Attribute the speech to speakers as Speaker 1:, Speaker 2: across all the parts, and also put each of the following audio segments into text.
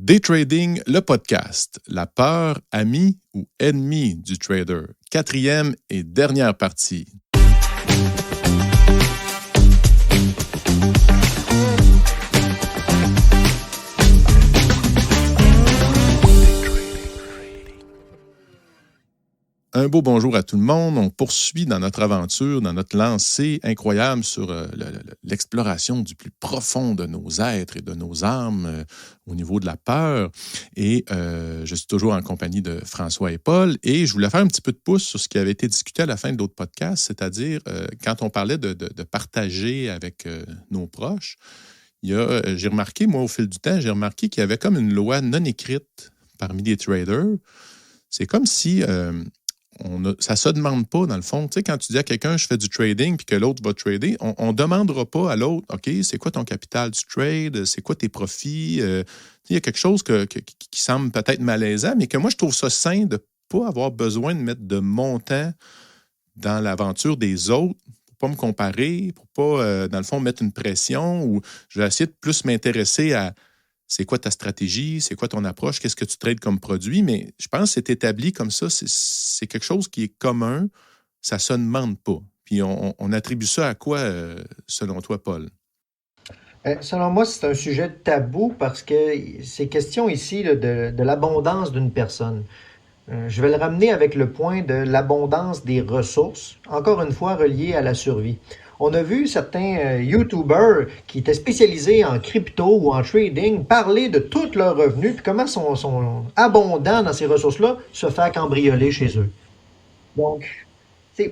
Speaker 1: Day Trading, le podcast. La peur, amie ou ennemi du trader. 4e et dernière partie. Un beau bonjour à tout le monde. On poursuit dans notre aventure, dans notre lancée incroyable sur l'exploration du plus profond de nos êtres et de nos âmes au niveau de la peur. Et je suis toujours en compagnie de François et Paul. Et je voulais faire un petit peu de pouce sur ce qui avait été discuté à la fin de l'autre podcast, c'est-à-dire quand on parlait de partager avec nos proches. J'ai remarqué, moi, au fil du temps, qu'il y avait comme une loi non écrite parmi les traders. C'est comme si... ça ne se demande pas, dans le fond. Tu sais, quand tu dis à quelqu'un, je fais du trading, puis que l'autre va trader, on ne demandera pas à l'autre, OK, c'est quoi ton capital du trade? C'est quoi tes profits? Il y a quelque chose qui semble peut-être malaisant, mais que moi, je trouve ça sain de ne pas avoir besoin de mettre de montant dans l'aventure des autres, pour ne pas me comparer, pour ne pas, dans le fond, mettre une pression, ou je vais essayer de plus m'intéresser à c'est quoi ta stratégie, c'est quoi ton approche, qu'est-ce que tu trades comme produit, mais je pense que c'est établi comme ça, c'est quelque chose qui est commun, ça ne se demande pas. Puis on attribue ça à quoi, selon toi, Paul?
Speaker 2: Selon moi, c'est un sujet tabou parce que c'est question ici là, de l'abondance d'une personne. Je vais le ramener avec le point de l'abondance des ressources, encore une fois relié à la survie. On a vu certains YouTubers qui étaient spécialisés en crypto ou en trading parler de tous leurs revenus puis comment sont abondants dans ces ressources-là se faire cambrioler chez eux. Donc,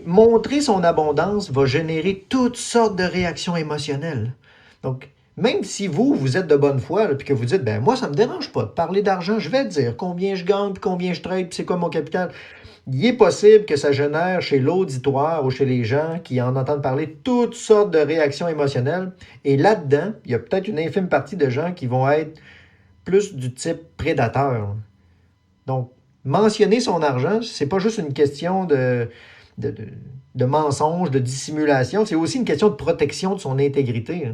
Speaker 2: montrer son abondance va générer toutes sortes de réactions émotionnelles. Donc, même si vous êtes de bonne foi, puis que vous dites, ben moi, ça ne me dérange pas de parler d'argent, je vais te dire combien je gagne, puis combien je trade, puis c'est quoi mon capital. Il est possible que ça génère chez l'auditoire ou chez les gens qui en entendent parler toutes sortes de réactions émotionnelles. Et là-dedans, il y a peut-être une infime partie de gens qui vont être plus du type prédateur. Donc, mentionner son argent, c'est pas juste une question de mensonge, de dissimulation, c'est aussi une question de protection de son intégrité.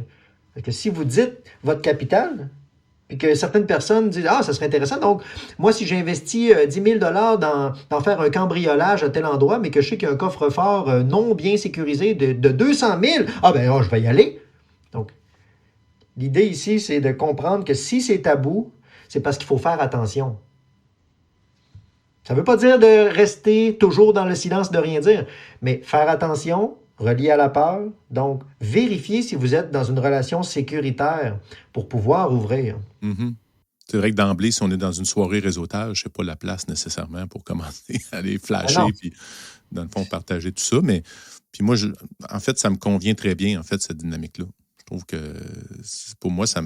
Speaker 2: Parce que si vous dites votre capital, puis que certaines personnes disent « Ah, ça serait intéressant, donc moi, si j'investis 10 000 dans faire un cambriolage à tel endroit, mais que je sais qu'il y a un coffre-fort non bien sécurisé de 200 000, ah ben je vais y aller. » Donc, l'idée ici, c'est de comprendre que si c'est tabou, c'est parce qu'il faut faire attention. Ça ne veut pas dire de rester toujours dans le silence, de rien dire, mais faire attention, relié à la peur. Donc, vérifiez si vous êtes dans une relation sécuritaire pour pouvoir ouvrir.
Speaker 1: Mm-hmm. C'est vrai que d'emblée, si on est dans une soirée réseautage, ce n'est pas la place nécessairement pour commencer à aller flasher puis, dans le fond, partager tout ça. Mais puis moi, en fait, ça me convient très bien, en fait, cette dynamique-là. Je trouve que, pour moi, ça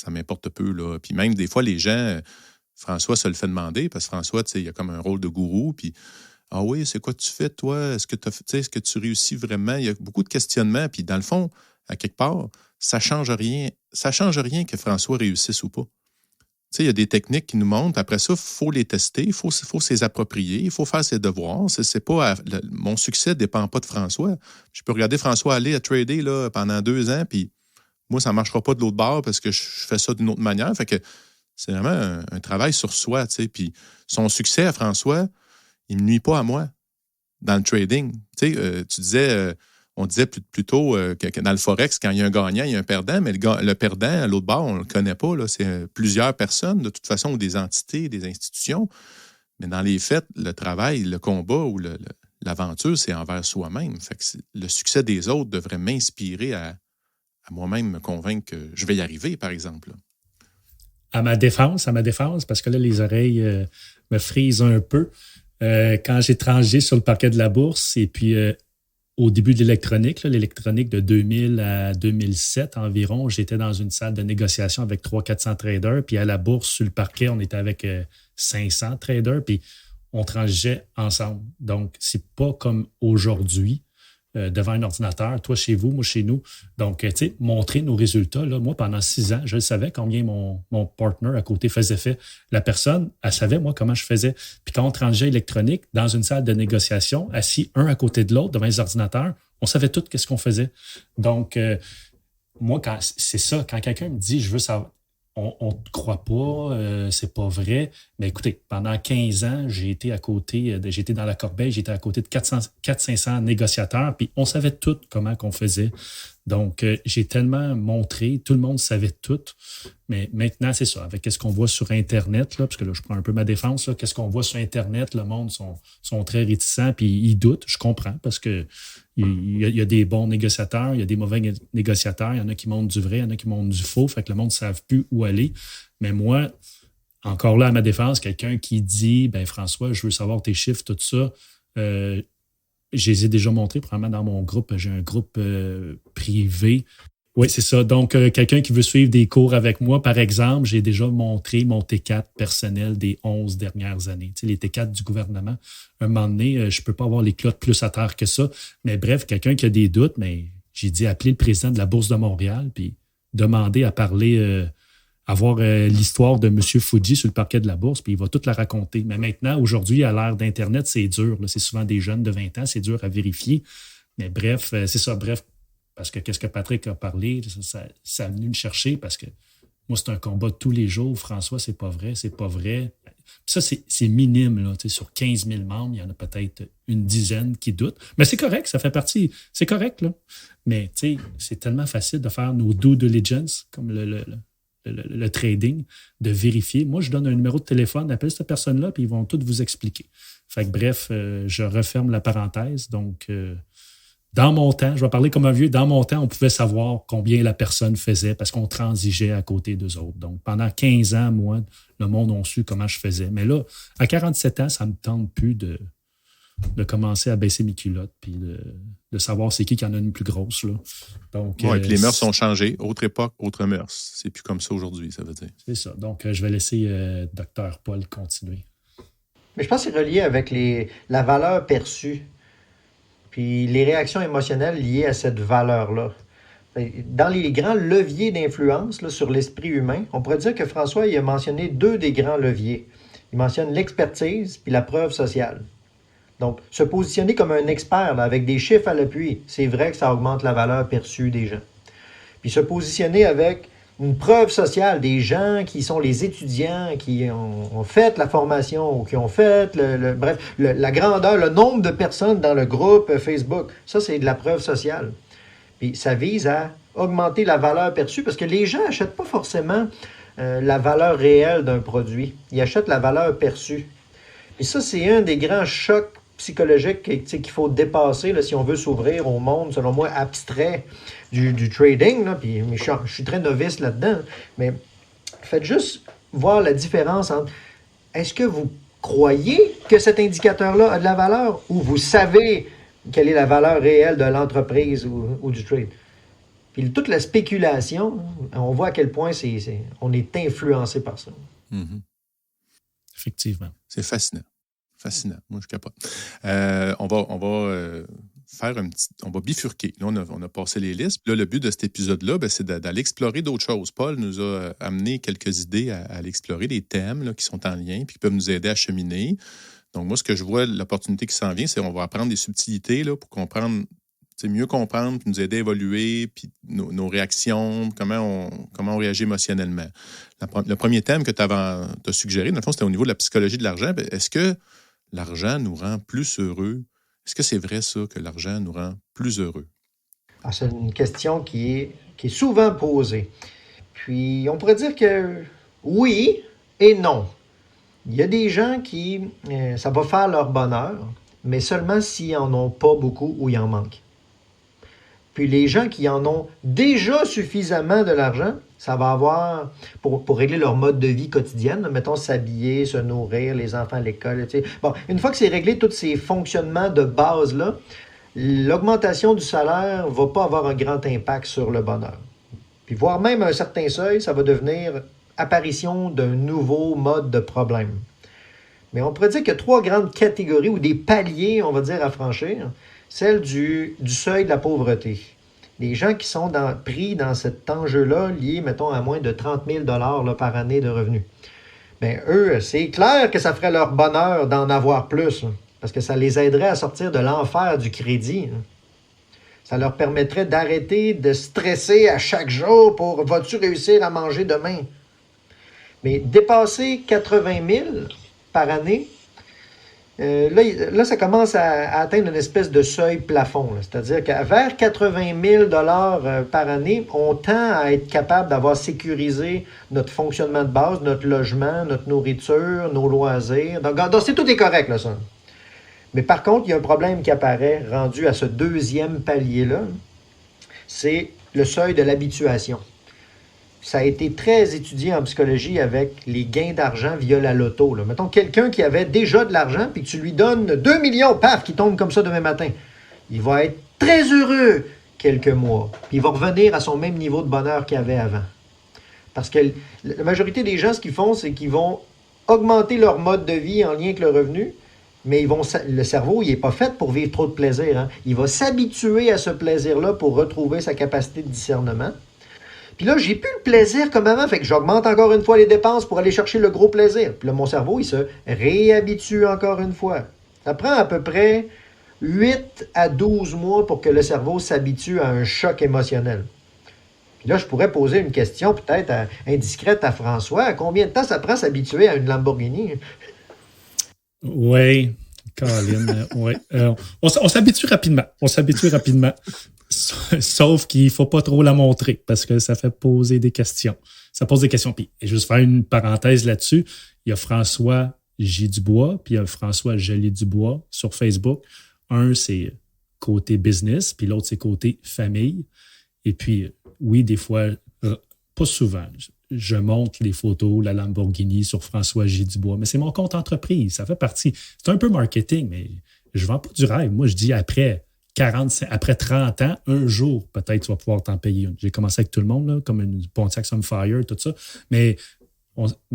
Speaker 1: m'importe peu, là. Puis même, des fois, les gens... François se le fait demander, parce que François, tu sais, il a comme un rôle de gourou, puis « Ah oui, c'est quoi tu fais, toi? Est-ce que tu réussis vraiment? » Il y a beaucoup de questionnements, puis dans le fond, à quelque part, ça change rien. Ça change rien que François réussisse ou pas. Tu sais, il y a des techniques qui nous montrent, après ça, il faut les tester, il faut se les approprier, il faut faire ses devoirs. C'est pas mon succès ne dépend pas de François. Je peux regarder François aller à trader là, pendant 2 ans, puis moi, ça ne marchera pas de l'autre bord parce que je fais ça d'une autre manière. Fait que c'est vraiment un travail sur soi, tu sais. Puis son succès à François, il ne nuit pas à moi dans le trading. Tu sais, tu disais, on disait plutôt que dans le Forex, quand il y a un gagnant, il y a un perdant, mais le perdant, à l'autre bord, on ne le connaît pas. Là, c'est plusieurs personnes, de toute façon, ou des entités, des institutions. Mais dans les faits, le travail, le combat ou l'aventure, c'est envers soi-même. Fait que le succès des autres devrait m'inspirer à moi-même me convaincre que je vais y arriver, par exemple. Là.
Speaker 3: À ma défense, parce que là, les oreilles me frisent un peu. Quand j'ai transigé sur le parquet de la bourse, et puis au début de l'électronique de 2000 à 2007 environ, j'étais dans une salle de négociation avec 300-400 traders, puis à la bourse, sur le parquet, on était avec 500 traders, puis on transigeait ensemble. Donc, c'est pas comme aujourd'hui. Devant un ordinateur, toi chez vous, moi chez nous. Donc, tu sais, montrer nos résultats. Là, moi, pendant 6 ans, je savais combien mon partner à côté faisait fait. La personne, elle savait, moi, comment je faisais. Puis quand on transigeait électronique, dans une salle de négociation, assis un à côté de l'autre, devant les ordinateurs, on savait tout ce qu'on faisait. Donc, moi, c'est ça. Quand quelqu'un me dit, je veux savoir, on ne te croit pas, c'est pas vrai. Mais écoutez, pendant 15 ans, j'ai été dans la corbeille, j'étais à côté de 400-500 négociateurs, puis on savait tout comment qu'on faisait. Donc, j'ai tellement montré, tout le monde savait tout. Mais maintenant, c'est ça. Avec ce qu'on voit sur Internet, là, parce que là, je prends un peu ma défense, là, qu'est-ce qu'on voit sur Internet, le monde sont très réticents, puis ils doutent. Je comprends, parce que il y a des bons négociateurs, il y a des mauvais négociateurs, il y en a qui montrent du vrai, il y en a qui montrent du faux, fait que le monde ne savent plus où aller. Mais moi, encore là, à ma défense, quelqu'un qui dit, ben François, je veux savoir tes chiffres, tout ça, je les ai déjà montrés, probablement dans mon groupe. J'ai un groupe privé. Oui, c'est ça. Donc, quelqu'un qui veut suivre des cours avec moi, par exemple, j'ai déjà montré mon T4 personnel des 11 dernières années. Tu sais, les T4 du gouvernement, un moment donné, je ne peux pas avoir les clottes plus à terre que ça. Mais bref, quelqu'un qui a des doutes, mais j'ai dit appeler le président de la Bourse de Montréal puis demander à parler, avoir l'histoire de M. Fuji sur le parquet de la Bourse, puis il va tout la raconter. Mais maintenant, aujourd'hui, à l'ère d'Internet, c'est dur. Là. C'est souvent des jeunes de 20 ans, c'est dur à vérifier. Mais bref, c'est ça. Bref, parce que qu'est-ce que Patrick a parlé, ça a venu me chercher parce que moi, c'est un combat de tous les jours. François, c'est pas vrai, c'est pas vrai. Puis ça, c'est minime. Là, sur 15 000 membres, il y en a peut-être une dizaine qui doutent. Mais c'est correct, ça fait partie. C'est correct. Là. Mais c'est tellement facile de faire nos due diligence, comme le trading, de vérifier. Moi, je donne un numéro de téléphone, appelle cette personne-là, puis ils vont tout vous expliquer. Fait que bref, je referme la parenthèse. Donc, dans mon temps, je vais parler comme un vieux, dans mon temps, on pouvait savoir combien la personne faisait parce qu'on transigeait à côté d'eux autres. Donc, pendant 15 ans, moi, le monde a su comment je faisais. Mais là, à 47 ans, ça ne me tente plus de commencer à baisser mes culottes puis de savoir c'est qui en a une plus grosse. Là. Donc,
Speaker 1: puis les mœurs ont changé. Autre époque, autre mœurs. C'est plus comme ça aujourd'hui, ça veut dire.
Speaker 3: C'est ça. Donc, je vais laisser Dr. Paul continuer.
Speaker 2: Mais je pense que c'est relié avec la valeur perçue. Puis les réactions émotionnelles liées à cette valeur-là. Dans les grands leviers d'influence là, sur l'esprit humain, on pourrait dire que François il a mentionné 2 des grands leviers. Il mentionne l'expertise puis la preuve sociale. Donc, se positionner comme un expert là, avec des chiffres à l'appui, c'est vrai que ça augmente la valeur perçue des gens. Puis se positionner avec une preuve sociale des gens qui sont les étudiants, qui ont fait la formation ou qui ont fait, la grandeur, le nombre de personnes dans le groupe Facebook. Ça, c'est de la preuve sociale. Puis ça vise à augmenter la valeur perçue parce que les gens n'achètent pas forcément la valeur réelle d'un produit. Ils achètent la valeur perçue. Et ça, c'est un des grands chocs psychologiques qu'il faut dépasser là, si on veut s'ouvrir au monde, selon moi, abstrait du trading. Là, puis, mais je suis très novice là-dedans. Mais faites juste voir la différence entre est-ce que vous croyez que cet indicateur-là a de la valeur ou vous savez quelle est la valeur réelle de l'entreprise ou du trade. Puis toute la spéculation, on voit à quel point on est influencé par ça.
Speaker 1: Mm-hmm.
Speaker 3: Effectivement.
Speaker 1: C'est fascinant. Fascinant. Moi, je capote. On va bifurquer. Là, on a passé les listes. Puis là, le but de cet épisode-là, c'est d'aller explorer d'autres choses. Paul nous a amené quelques idées à aller explorer, des thèmes là, qui sont en lien puis qui peuvent nous aider à cheminer. Donc, moi, ce que je vois, l'opportunité qui s'en vient, c'est qu'on va apprendre des subtilités là, pour comprendre, mieux comprendre, puis nous aider à évoluer, puis nos réactions, comment on réagit émotionnellement. Le premier thème que tu as suggéré, dans le fond, c'était au niveau de la psychologie de l'argent. Est-ce que l'argent nous rend plus heureux? Est-ce que c'est vrai, ça, que l'argent nous rend plus heureux?
Speaker 2: Alors, c'est une question qui est souvent posée. Puis, on pourrait dire que oui et non. Il y a des gens qui, ça va faire leur bonheur, mais seulement s'ils n'en ont pas beaucoup ou il en manque. Puis les gens qui en ont déjà suffisamment de l'argent, ça va avoir, pour régler leur mode de vie quotidienne, mettons s'habiller, se nourrir, les enfants à l'école, tu sais. Bon, une fois que c'est réglé, tous ces fonctionnements de base-là, l'augmentation du salaire ne va pas avoir un grand impact sur le bonheur. Puis voire même à un certain seuil, ça va devenir apparition d'un nouveau mode de problème. Mais on pourrait dire qu'il y a 3 grandes catégories ou des paliers, on va dire, à franchir. Celle du seuil de la pauvreté. Les gens qui sont pris dans cet enjeu-là, lié, mettons, à moins de 30 000 $ par année de revenus. Bien, eux, c'est clair que ça ferait leur bonheur d'en avoir plus, parce que ça les aiderait à sortir de l'enfer du crédit. Ça leur permettrait d'arrêter de stresser à chaque jour pour « vas-tu réussir à manger demain? » Mais dépasser 80 000 par année, là, ça commence à atteindre une espèce de seuil plafond. C'est-à-dire qu'à vers 80 000 par année, on tend à être capable d'avoir sécurisé notre fonctionnement de base, notre logement, notre nourriture, nos loisirs. Donc tout est correct, là, ça. Mais par contre, il y a un problème qui apparaît rendu à ce deuxième palier-là. C'est le seuil de l'habituation. Ça a été très étudié en psychologie avec les gains d'argent via la loto. Là. Mettons quelqu'un qui avait déjà de l'argent puis que tu lui donnes 2 millions, paf, qui tombe comme ça demain matin. Il va être très heureux quelques mois. Puis il va revenir à son même niveau de bonheur qu'il avait avant. Parce que la majorité des gens, ce qu'ils font, c'est qu'ils vont augmenter leur mode de vie en lien avec le revenu, mais le cerveau, il n'est pas fait pour vivre trop de plaisir. Hein. Il va s'habituer à ce plaisir-là pour retrouver sa capacité de discernement. Puis là, j'ai plus le plaisir comme avant, fait que j'augmente encore une fois les dépenses pour aller chercher le gros plaisir. Puis là, mon cerveau, il se réhabitue encore une fois. Ça prend à peu près 8 à 12 mois pour que le cerveau s'habitue à un choc émotionnel. Puis là, je pourrais poser une question peut-être indiscrète à François. Combien de temps ça prend s'habituer à une Lamborghini?
Speaker 3: Oui, Colin, oui. On s'habitue rapidement. Sauf qu'il ne faut pas trop la montrer parce que ça fait poser des questions. Ça pose des questions. Puis, et juste faire une parenthèse là-dessus, il y a François J. Dubois, puis il y a François Joly Dubois sur Facebook. Un, c'est côté business, puis l'autre, c'est côté famille. Et puis, oui, des fois, pas souvent, je monte les photos, la Lamborghini sur François J. Dubois, mais c'est mon compte entreprise. Ça fait partie. C'est un peu marketing, mais je ne vends pas du rêve. Moi, je dis après 30 ans, un jour, peut-être, tu vas pouvoir t'en payer une. J'ai commencé avec tout le monde, là, comme une Pontiac Sunfire, tout ça. Mais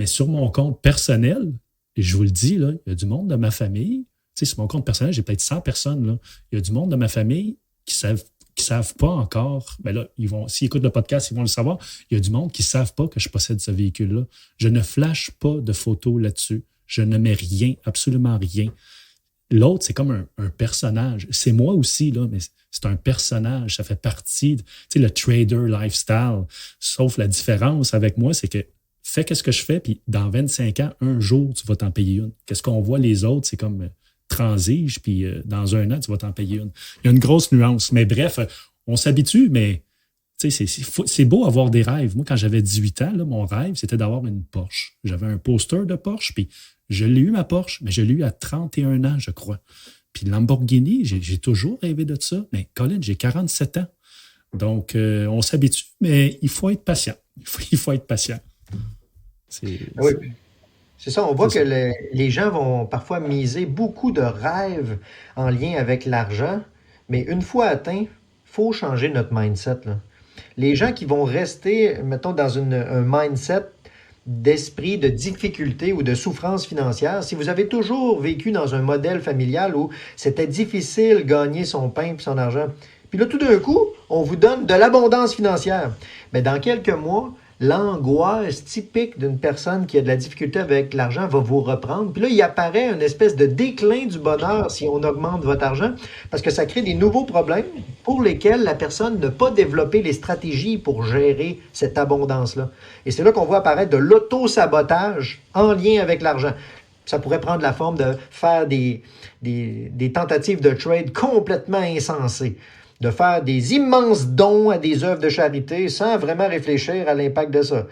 Speaker 3: sur mon compte personnel, et je vous le dis, là, il y a du monde de ma famille. Tu sais, sur mon compte personnel, j'ai peut-être 100 personnes. Là. Il y a du monde de ma famille qui savent pas encore. Mais là, s'ils écoutent le podcast, ils vont le savoir. Il y a du monde qui ne savent pas que je possède ce véhicule-là. Je ne flash pas de photos là-dessus. Je ne mets rien, absolument rien. L'autre, c'est comme un personnage. C'est moi aussi, là, mais c'est un personnage. Ça fait partie, tu sais, le trader lifestyle. Sauf la différence avec moi, c'est que fais qu'est-ce que je fais, puis dans 25 ans, un jour, tu vas t'en payer une. Qu'est-ce qu'on voit les autres, c'est comme transige, puis dans un an, tu vas t'en payer une. Il y a une grosse nuance. Mais bref, on s'habitue, mais tu sais, c'est beau avoir des rêves. Moi, quand j'avais 18 ans, là, mon rêve, c'était d'avoir une Porsche. J'avais un poster de Porsche, puis je l'ai eu, ma Porsche, mais je l'ai eu à 31 ans, je crois. Puis Lamborghini, j'ai toujours rêvé de ça. Mais Colin, j'ai 47 ans. Donc, on s'habitue, mais il faut être patient. Il faut être patient.
Speaker 2: Oui, c'est ça. On voit que les gens vont parfois miser beaucoup de rêves en lien avec l'argent, mais une fois atteint, il faut changer notre mindset. Là. Les gens qui vont rester, mettons, dans un mindset d'esprit de difficulté ou de souffrance financière, si vous avez toujours vécu dans un modèle familial où c'était difficile de gagner son pain et son argent, puis là, tout d'un coup, on vous donne de l'abondance financière, mais dans quelques mois, l'angoisse typique d'une personne qui a de la difficulté avec l'argent va vous reprendre. Puis là, il apparaît une espèce de déclin du bonheur si on augmente votre argent, parce que ça crée des nouveaux problèmes pour lesquels la personne n'a pas développé les stratégies pour gérer cette abondance-là. Et c'est là qu'on voit apparaître de l'auto-sabotage en lien avec l'argent. Ça pourrait prendre la forme de faire des tentatives de trade complètement insensées, de faire des immenses dons à des œuvres de charité sans vraiment réfléchir à l'impact de ça.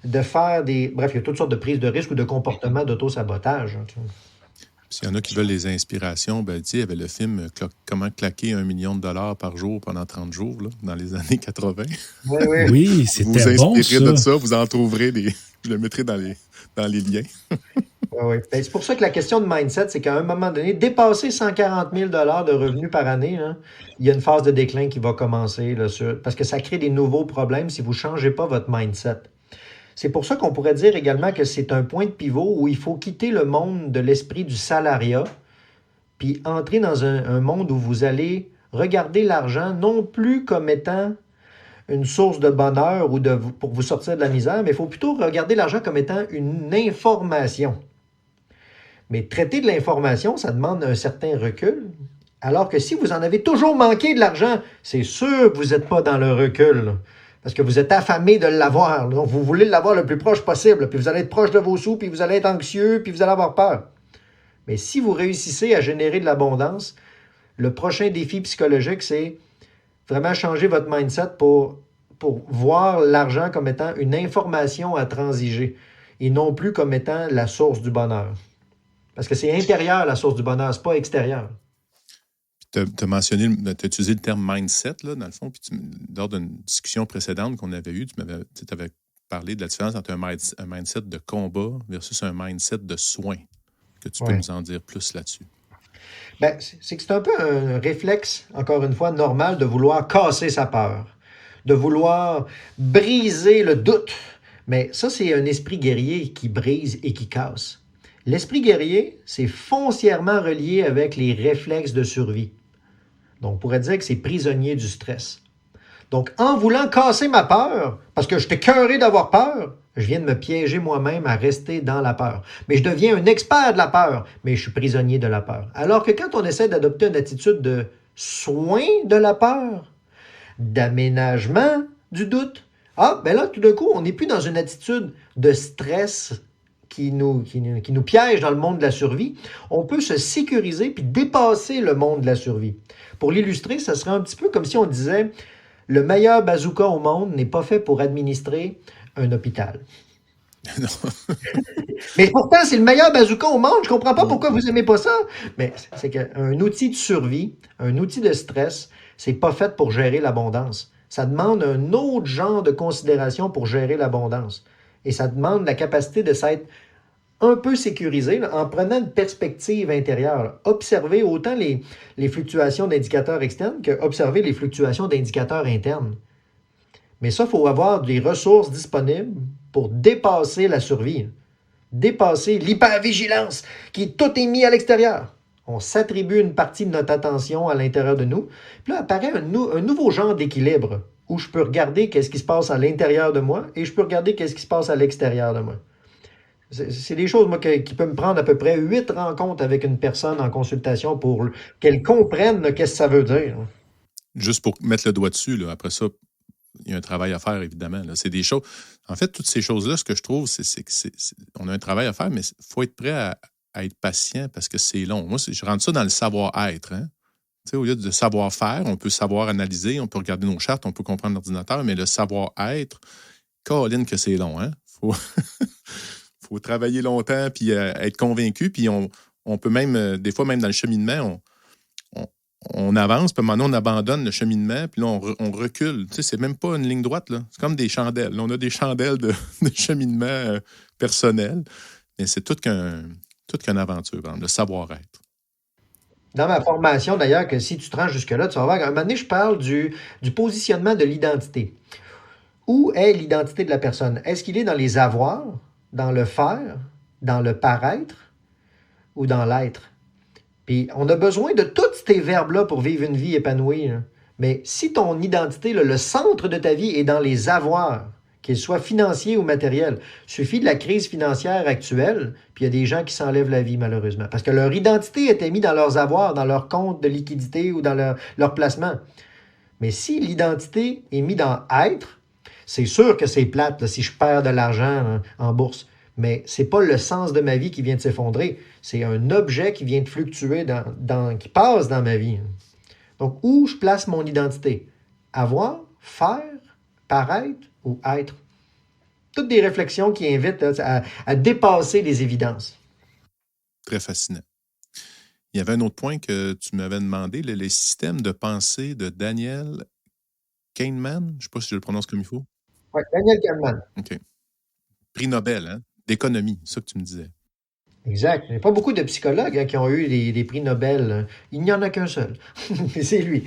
Speaker 2: De faire Bref, il y a toutes sortes de prises de risques ou de comportements d'auto-sabotage.
Speaker 1: S'il y en a qui veulent les inspirations, ben, il y avait le film Comment claquer $1 million par jour pendant 30 jours, là, dans les années 80.
Speaker 3: Oui, c'était bon, ça. Vous
Speaker 1: inspirez de ça, vous en trouverez je le mettrai dans les liens.
Speaker 2: Oui. Ben, c'est pour ça que la question de mindset, c'est qu'à un moment donné, dépasser 140 000 de revenus par année, hein, il y a une phase de déclin qui va commencer là, parce que ça crée des nouveaux problèmes si vous ne changez pas votre mindset. C'est pour ça qu'on pourrait dire également que c'est un point de pivot où il faut quitter le monde de l'esprit du salariat puis entrer dans un monde où vous allez regarder l'argent non plus comme étant une source de bonheur ou pour vous sortir de la misère, mais il faut plutôt regarder l'argent comme étant une information. Mais traiter de l'information, ça demande un certain recul. Alors que si vous en avez toujours manqué de l'argent, c'est sûr que vous n'êtes pas dans le recul. Parce que vous êtes affamé de l'avoir. Donc, vous voulez l'avoir le plus proche possible. Puis vous allez être proche de vos sous, puis vous allez être anxieux, puis vous allez avoir peur. Mais si vous réussissez à générer de l'abondance, le prochain défi psychologique, c'est vraiment changer votre mindset pour voir l'argent comme étant une information à transiger et non plus comme étant la source du bonheur. Parce que c'est intérieur, la source du bonheur, c'est pas extérieur.
Speaker 1: Tu as mentionné, tu as utilisé le terme mindset, là, dans le fond, puis lors d'une discussion précédente qu'on avait eue, tu avais parlé de la différence entre un mindset de combat versus un mindset de soin. Que tu peux nous en dire plus là-dessus?
Speaker 2: Ben, c'est que c'est un peu un réflexe, encore une fois, normal de vouloir casser sa peur, de vouloir briser le doute. Mais ça, c'est un esprit guerrier qui brise et qui casse. L'esprit guerrier, c'est foncièrement relié avec les réflexes de survie. Donc, on pourrait dire que c'est prisonnier du stress. Donc, en voulant casser ma peur, parce que j'étais écœuré d'avoir peur, je viens de me piéger moi-même à rester dans la peur. Mais je deviens un expert de la peur, mais je suis prisonnier de la peur. Alors que quand on essaie d'adopter une attitude de soin de la peur, d'aménagement du doute, ben là, tout d'un coup, on n'est plus dans une attitude de stress qui nous piège dans le monde de la survie. On peut se sécuriser puis dépasser le monde de la survie. Pour l'illustrer, ça serait un petit peu comme si on disait le meilleur bazooka au monde n'est pas fait pour administrer un hôpital.
Speaker 1: Non.
Speaker 2: Mais pourtant, c'est le meilleur bazooka au monde. Je comprends pas pourquoi vous aimez pas ça. Mais c'est qu'un outil de survie, un outil de stress, c'est pas fait pour gérer l'abondance. Ça demande un autre genre de considération pour gérer l'abondance. Et ça demande la capacité de s'être un peu sécurisé en prenant une perspective intérieure. Observer autant les fluctuations d'indicateurs externes que observer les fluctuations d'indicateurs internes. Mais ça, il faut avoir des ressources disponibles pour dépasser la survie, dépasser l'hypervigilance, tout est mis à l'extérieur. On s'attribue une partie de notre attention à l'intérieur de nous. Puis là apparaît un nouveau genre d'équilibre où je peux regarder qu'est-ce qui se passe à l'intérieur de moi et je peux regarder qu'est-ce qui se passe à l'extérieur de moi. C'est des choses, moi, qui peuvent me prendre à peu près 8 rencontres avec une personne en consultation pour qu'elle comprenne qu'est-ce que ça veut dire.
Speaker 1: Juste pour mettre le doigt dessus, là, après ça, il y a un travail à faire, évidemment. Là. C'est des choses. En fait, toutes ces choses-là, ce que je trouve, c'est qu'on a un travail à faire, mais il faut être prêt à être patient parce que c'est long. Moi, je rentre ça dans le savoir-être. Hein? Au lieu de savoir-faire, on peut savoir analyser, on peut regarder nos chartes, on peut comprendre l'ordinateur, mais le savoir-être, Caroline, que c'est long. Hein? Faut travailler longtemps puis être convaincu. Puis on peut même, des fois, même dans le cheminement, on avance, puis maintenant on abandonne le cheminement, puis là, on recule. Tu sais, c'est même pas une ligne droite, là. C'est comme des chandelles. Là, on a des chandelles de cheminement personnel, mais c'est toute qu'une aventure, vraiment, le savoir-être.
Speaker 2: Dans ma formation, d'ailleurs, que si tu te rends jusque-là, tu vas voir, à un moment donné, je parle du positionnement de l'identité. Où est l'identité de la personne? Est-ce qu'il est dans les avoirs, dans le faire, dans le paraître ou dans l'être? Puis on a besoin de tous ces verbes-là pour vivre une vie épanouie. Hein. Mais si ton identité, là, le centre de ta vie est dans les avoirs, qu'ils soient financiers ou matériels, il suffit de la crise financière actuelle, puis il y a des gens qui s'enlèvent la vie malheureusement. Parce que leur identité était mise dans leurs avoirs, dans leur compte de liquidité ou dans leur placement. Mais si l'identité est mise dans être, c'est sûr que c'est plate là, si je perds de l'argent en bourse. Mais ce n'est pas le sens de ma vie qui vient de s'effondrer. C'est un objet qui vient de fluctuer, qui passe dans ma vie. Donc, où je place mon identité? Avoir, faire, paraître ou être? Toutes des réflexions qui invitent à dépasser les évidences.
Speaker 1: Très fascinant. Il y avait un autre point que tu m'avais demandé, les systèmes de pensée de Daniel Kahneman. Je ne sais pas si je le prononce comme il faut.
Speaker 2: Oui, Daniel Kahneman.
Speaker 1: OK. Prix Nobel, hein? D'économie, c'est ça que tu me disais.
Speaker 2: Exact. Il n'y a pas beaucoup de psychologues qui ont eu des prix Nobel. Il n'y en a qu'un seul. C'est lui.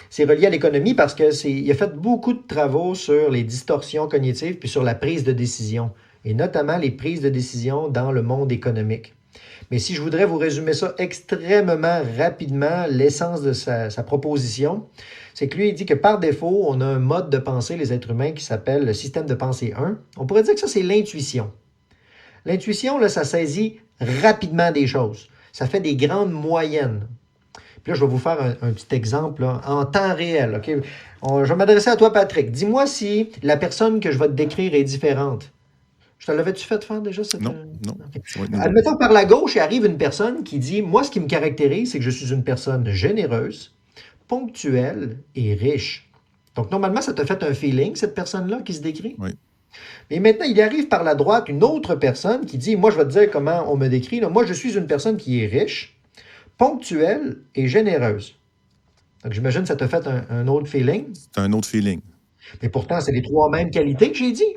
Speaker 2: C'est relié à l'économie parce qu'il a fait beaucoup de travaux sur les distorsions cognitives puis sur la prise de décision, et notamment les prises de décision dans le monde économique. Mais si je voudrais vous résumer ça extrêmement rapidement, l'essence de sa proposition, c'est que lui, il dit que par défaut, on a un mode de pensée, les êtres humains, qui s'appelle le système de pensée 1. On pourrait dire que ça, c'est l'intuition. L'intuition, là, ça saisit rapidement des choses. Ça fait des grandes moyennes. Puis là, je vais vous faire un petit exemple là, en temps réel. OK? Je vais m'adresser à toi, Patrick. Dis-moi si la personne que je vais te décrire est différente. Je te l'avais-tu fait faire déjà cette...
Speaker 1: Non, non.
Speaker 2: Okay. Admettons, par la gauche, il arrive une personne qui dit, moi, ce qui me caractérise, c'est que je suis une personne généreuse, ponctuelle et riche. Donc, normalement, ça t'a fait un feeling, cette personne-là qui se décrit.
Speaker 1: Oui.
Speaker 2: Mais maintenant, il arrive par la droite une autre personne qui dit, moi, je vais te dire comment on me décrit. Là. Moi, je suis une personne qui est riche, ponctuelle et généreuse. Donc, j'imagine que ça t'a fait un autre feeling.
Speaker 1: C'est un autre feeling.
Speaker 2: Mais pourtant, c'est les trois mêmes qualités que j'ai dit.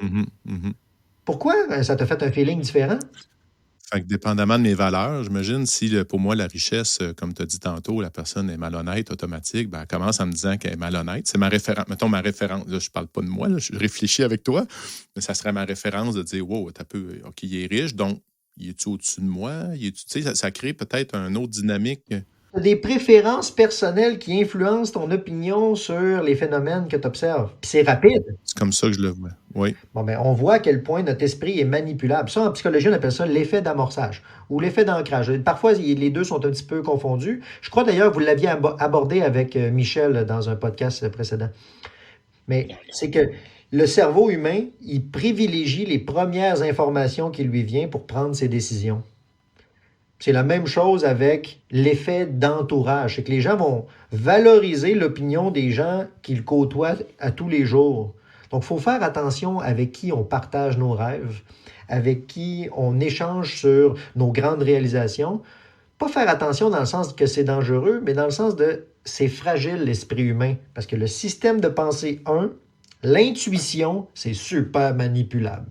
Speaker 2: Pourquoi ça t'a fait un feeling différent?
Speaker 1: Fait que dépendamment de mes valeurs, j'imagine, si pour moi, la richesse, comme tu as dit tantôt, la personne est malhonnête, automatique, ben, elle commence en me disant qu'elle est malhonnête. C'est ma référence. Mettons ma référence. Là, je parle pas de moi, là, je réfléchis avec toi, mais ça serait ma référence de dire, wow, t'as peu, OK, il est riche, donc, il est-tu au-dessus de moi? Tu sais, ça crée peut-être une autre dynamique.
Speaker 2: Tu as des préférences personnelles qui influencent ton opinion sur les phénomènes que tu observes. Puis c'est rapide.
Speaker 1: C'est comme ça que je le vois. Oui.
Speaker 2: Bon, ben, on voit à quel point notre esprit est manipulable. Ça, en psychologie, on appelle ça l'effet d'amorçage ou l'effet d'ancrage. Parfois, les deux sont un petit peu confondus. Je crois d'ailleurs que vous l'aviez abordé avec Michel dans un podcast précédent. Mais c'est que le cerveau humain, il privilégie les premières informations qui lui viennent pour prendre ses décisions. C'est la même chose avec l'effet d'entourage. C'est que les gens vont valoriser l'opinion des gens qu'ils côtoient à tous les jours. Donc, il faut faire attention avec qui on partage nos rêves, avec qui on échange sur nos grandes réalisations. Pas faire attention dans le sens que c'est dangereux, mais dans le sens de c'est fragile l'esprit humain. Parce que le système de pensée 1, l'intuition, c'est super manipulable.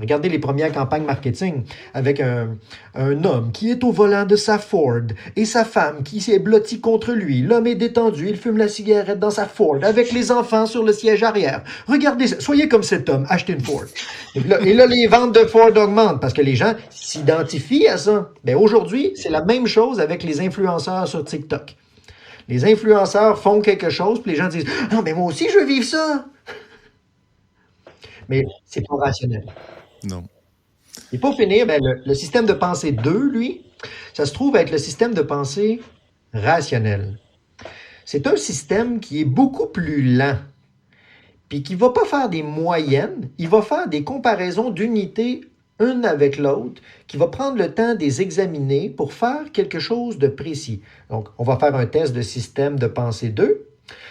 Speaker 2: Regardez les premières campagnes marketing avec un homme qui est au volant de sa Ford et sa femme qui s'est blottie contre lui. L'homme est détendu, il fume la cigarette dans sa Ford avec les enfants sur le siège arrière. Regardez ça, soyez comme cet homme, achetez une Ford. Et là, les ventes de Ford augmentent parce que les gens s'identifient à ça. Ben aujourd'hui, c'est la même chose avec les influenceurs sur TikTok. Les influenceurs font quelque chose, puis les gens disent « Ah, mais moi aussi, je veux vivre ça! » Mais c'est pas rationnel.
Speaker 1: Non.
Speaker 2: Et pour finir, ben, le système de pensée 2, lui, ça se trouve être le système de pensée rationnel. C'est un système qui est beaucoup plus lent, puis qui ne va pas faire des moyennes, il va faire des comparaisons d'unités une avec l'autre, qui va prendre le temps de les examiner pour faire quelque chose de précis. Donc, on va faire un test de système de pensée 2.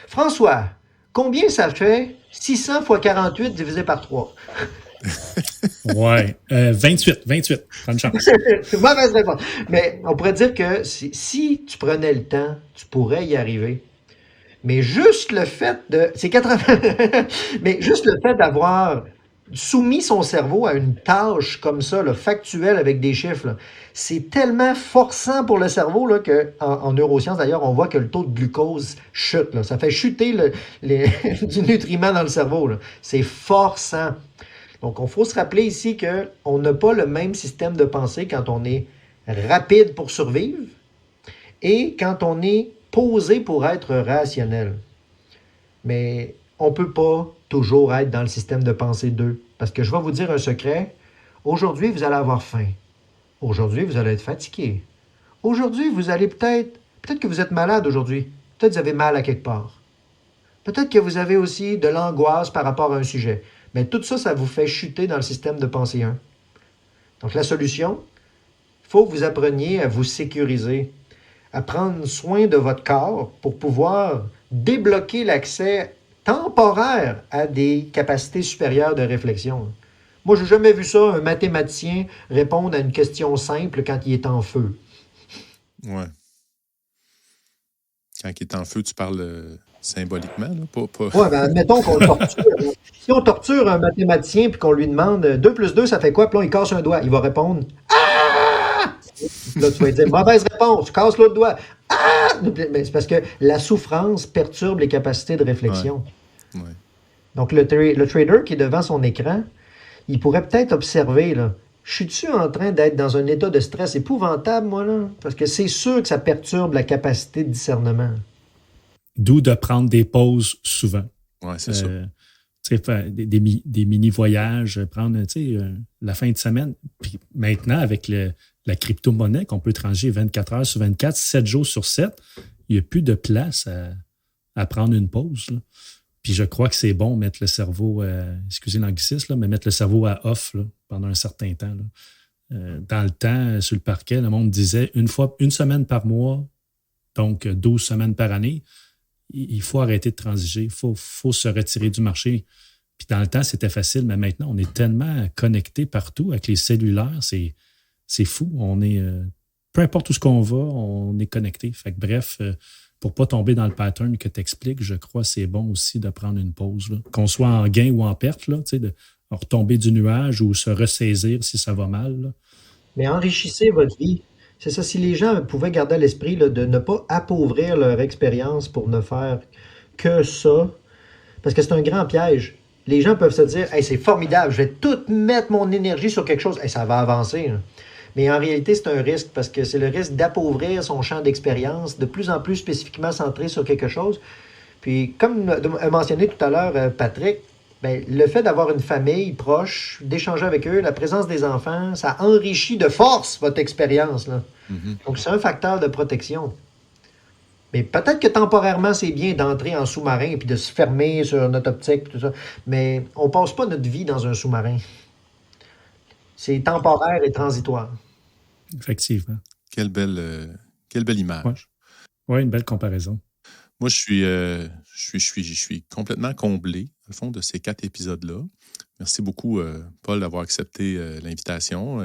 Speaker 2: François, combien ça fait 600 fois 48 divisé par 3?
Speaker 3: Ouais, 28. Prends une chance.
Speaker 2: Mauvaise réponse. Mais on pourrait dire que si tu prenais le temps, tu pourrais y arriver. Mais juste le fait de... C'est 80... Mais juste le fait d'avoir soumis son cerveau à une tâche comme ça, là, factuelle avec des chiffres, là, c'est tellement forçant pour le cerveau là, qu'en neurosciences, d'ailleurs, on voit que le taux de glucose chute. Là. Ça fait chuter du nutriment dans le cerveau. Là. C'est forçant. Donc, il faut se rappeler ici qu'on n'a pas le même système de pensée quand on est rapide pour survivre et quand on est posé pour être rationnel. Mais on ne peut pas toujours être dans le système de pensée 2. Parce que je vais vous dire un secret. Aujourd'hui, vous allez avoir faim. Aujourd'hui, vous allez être fatigué. Aujourd'hui, vous allez peut-être que vous êtes malade aujourd'hui. Peut-être que vous avez mal à quelque part. Peut-être que vous avez aussi de l'angoisse par rapport à un sujet. Mais tout ça, ça vous fait chuter dans le système de pensée 1. Donc, la solution, il faut que vous appreniez à vous sécuriser, à prendre soin de votre corps pour pouvoir débloquer l'accès temporaire à des capacités supérieures de réflexion. Moi, je n'ai jamais vu ça, un mathématicien répondre à une question simple quand il est en feu.
Speaker 1: Ouais. Quand il est en feu, tu parles symboliquement, là? Pas...
Speaker 2: Oui, ben admettons qu'on le torture. Si on torture un mathématicien et qu'on lui demande 2 plus 2, ça fait quoi? Puis là, il casse un doigt. Il va répondre Ah! Là, tu vas dire mauvaise réponse, tu casses l'autre doigt. Ah! Mais c'est parce que la souffrance perturbe les capacités de réflexion.
Speaker 1: Ouais. Ouais.
Speaker 2: Donc, le trader qui est devant son écran, il pourrait peut-être observer, là, je suis-tu en train d'être dans un état de stress épouvantable, moi, là? Parce que c'est sûr que ça perturbe la capacité de discernement.
Speaker 3: D'où de prendre des pauses souvent.
Speaker 1: Oui, c'est ça.
Speaker 3: Faire des mini-voyages, prendre la fin de semaine. Puis maintenant, avec la crypto-monnaie qu'on peut trancher 24 heures sur 24, 7 jours sur 7, il n'y a plus de place à prendre une pause. Là. Puis je crois que c'est bon mettre le cerveau, excusez l'anglicisme, mais mettre le cerveau à off là, pendant un certain temps. Là. Dans le temps, sur le parquet, le monde disait une semaine par mois, donc 12 semaines par année, il faut arrêter de transiger, il faut se retirer du marché. Puis dans le temps, c'était facile, mais maintenant, on est tellement connectés partout avec les cellulaires, c'est fou. On est, peu importe où ce qu'on va, on est connecté. Fait que bref, pour ne pas tomber dans le pattern que tu expliques, je crois que c'est bon aussi de prendre une pause. Là. Qu'on soit en gain ou en perte, là, de retomber du nuage ou se ressaisir si ça va mal. Là.
Speaker 2: Mais enrichissez votre vie. C'est ça, si les gens pouvaient garder à l'esprit là, de ne pas appauvrir leur expérience pour ne faire que ça, parce que c'est un grand piège. Les gens peuvent se dire, hey, c'est formidable, je vais tout mettre mon énergie sur quelque chose, hey, ça va avancer. Hein. Mais en réalité, c'est un risque parce que c'est le risque d'appauvrir son champ d'expérience, de plus en plus spécifiquement centré sur quelque chose. Puis, comme a mentionné tout à l'heure Patrick, ben, le fait d'avoir une famille proche, d'échanger avec eux, la présence des enfants, ça enrichit de force votre expérience. Là.
Speaker 1: Mm-hmm.
Speaker 2: Donc, c'est un facteur de protection. Mais peut-être que temporairement, c'est bien d'entrer en sous-marin et puis de se fermer sur notre optique, tout ça. Mais on ne passe pas notre vie dans un sous-marin. C'est temporaire et transitoire.
Speaker 3: Effectivement.
Speaker 1: Quelle belle image.
Speaker 3: Ouais, une belle comparaison.
Speaker 1: Moi, je suis complètement comblé, au fond, de ces 4 épisodes-là. Merci beaucoup, Paul, d'avoir accepté l'invitation.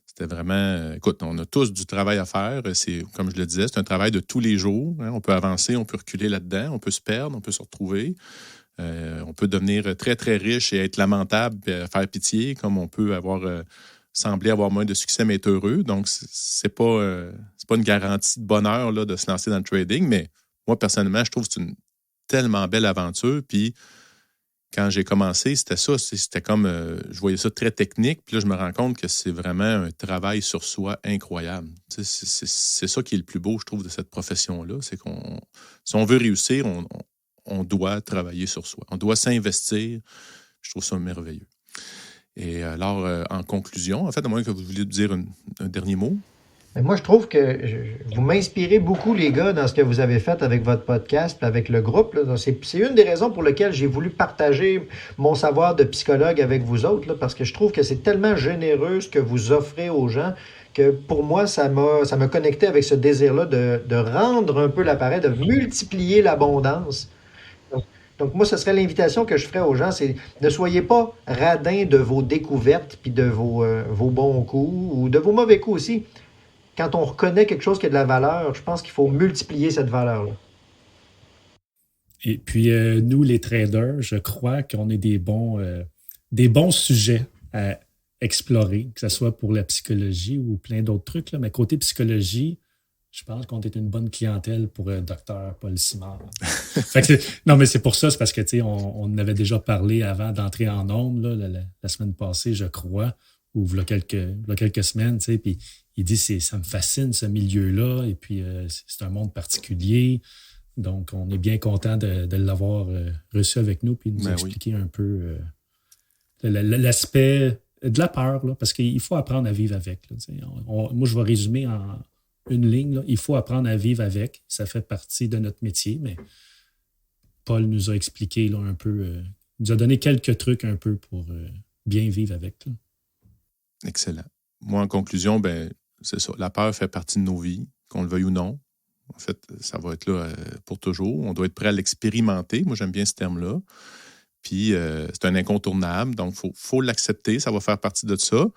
Speaker 1: C'était vraiment... Écoute, on a tous du travail à faire. C'est, comme je le disais, c'est un travail de tous les jours. Hein. On peut avancer, on peut reculer là-dedans, on peut se perdre, on peut se retrouver. On peut devenir très, très riche et être lamentable et faire pitié, comme on peut sembler avoir moins de succès, mais être heureux. Donc, c'est pas une garantie de bonheur là, de se lancer dans le trading, mais moi, personnellement, je trouve que c'est une tellement belle aventure. Puis, quand j'ai commencé, c'était ça. C'était comme... je voyais ça très technique. Puis là, je me rends compte que c'est vraiment un travail sur soi incroyable. C'est ça qui est le plus beau, je trouve, de cette profession-là. C'est si on veut réussir, on doit travailler sur soi. On doit s'investir. Je trouve ça merveilleux. Et alors, en conclusion, en fait, à moins que vous vouliez dire un dernier mot.
Speaker 2: Mais moi, je trouve que vous m'inspirez beaucoup, les gars, dans ce que vous avez fait avec votre podcast et avec le groupe. Là. C'est une des raisons pour lesquelles j'ai voulu partager mon savoir de psychologue avec vous autres, là, parce que je trouve que c'est tellement généreux ce que vous offrez aux gens que pour moi, ça m'a connecté avec ce désir-là de rendre un peu l'appareil, de multiplier l'abondance. Donc, moi, ce serait l'invitation que je ferais aux gens, c'est ne soyez pas radins de vos découvertes puis de vos bons coups ou de vos mauvais coups aussi. Quand on reconnaît quelque chose qui a de la valeur, je pense qu'il faut multiplier cette valeur-là.
Speaker 3: Et puis, nous, les traders, je crois qu'on est des bons sujets à explorer, que ce soit pour la psychologie ou plein d'autres trucs. Là. Mais côté psychologie, je pense qu'on est une bonne clientèle pour Dr. Paul Simard. Non, mais c'est pour ça, c'est parce que on en avait déjà parlé avant d'entrer en ondes la semaine passée, je crois, ou il y a quelques semaines, puis il dit ça me fascine ce milieu-là, et puis c'est un monde particulier. Donc, on est bien content de l'avoir reçu avec nous, puis de nous expliquer un peu l'aspect de la peur, là, parce qu'il faut apprendre à vivre avec. Là, moi, je vais résumer en une ligne. Là. Il faut apprendre à vivre avec. Ça fait partie de notre métier, mais Paul nous a expliqué là, un peu, nous a donné quelques trucs un peu pour bien vivre avec. Là.
Speaker 1: Excellent. Moi, en conclusion, c'est ça. La peur fait partie de nos vies, qu'on le veuille ou non. En fait, ça va être là pour toujours. On doit être prêt à l'expérimenter. Moi, j'aime bien ce terme-là. Puis, c'est un incontournable. Donc, il faut l'accepter. Ça va faire partie de ça.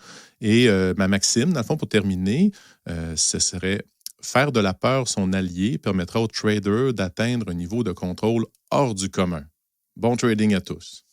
Speaker 1: Et ma maxime, dans le fond, pour terminer, ce serait faire de la peur son allié permettra aux traders d'atteindre un niveau de contrôle hors du commun. Bon trading à tous.